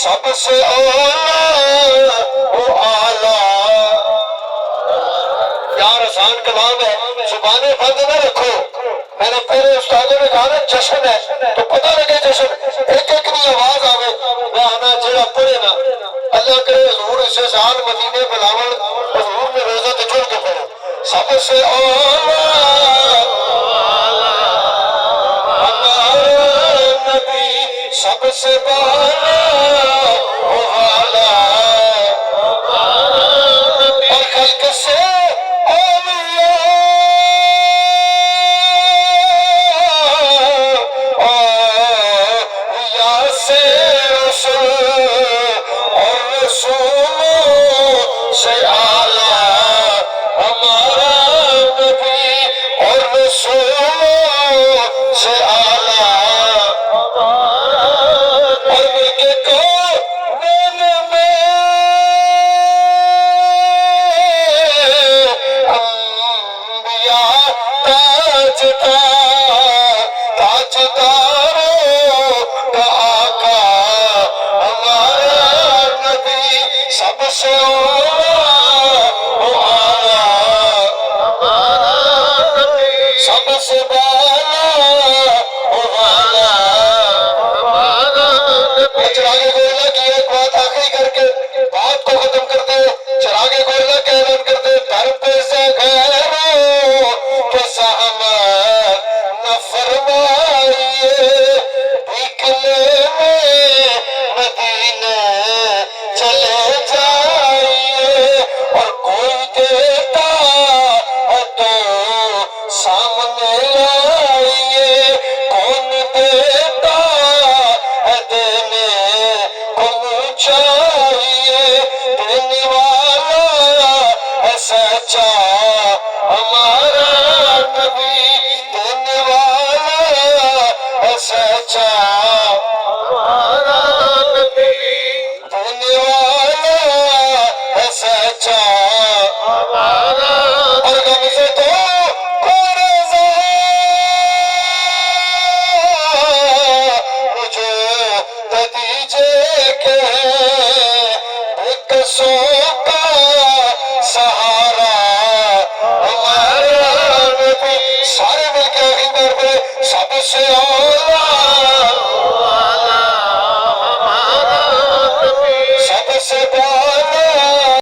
سب سے اولا وہ آلہ. یار آسان کلام ہے، زبانیں بند نہ رکھو. میں نے پہلے استادوں نے کہا نا جشن ہے تو پتہ لگے جشن ایک ایک کی آواز آوے گانا جڑا پڑھے نا. اللہ کرے حضور اسے سال مدینے بلاون، حضور نے روزہ تے چھوڑ کے پڑھو. سب سے اولا ہمارا نبی، سب سے بالا وہ والا، اور خلق سے اولیاء سے رسول اور رسولوں سے اعلیٰ ہمارا نبی، اور رسولوں سے اعلیٰ اور ملک کونین میں انبیاء تاجداروں کا آقا ہمارا نبی، سب سے اولا وہ آلہ سب سے بالا وہ والا. چراغ گولہ کی ایک بات آخری کر کے بات کو ختم کرتے ہیں. چراغ گولہ کا اعلان کرتے ہیں، در پہ سے غیروں کے زحمت نہ فرمائیے، نکلے میں مدینے چلے جائیے، اور کوئی دیتا ہے تو سامنے لائیے، کون دیتا ہے دینے کو منہ چاہیے، دینے والا ہے سچا ہمارا نبی، دینے والا ہے سچا ہمارا نبی، دینے والا ہے سچا ہمارا. اور غم سے تو مجھے دیجیے کہ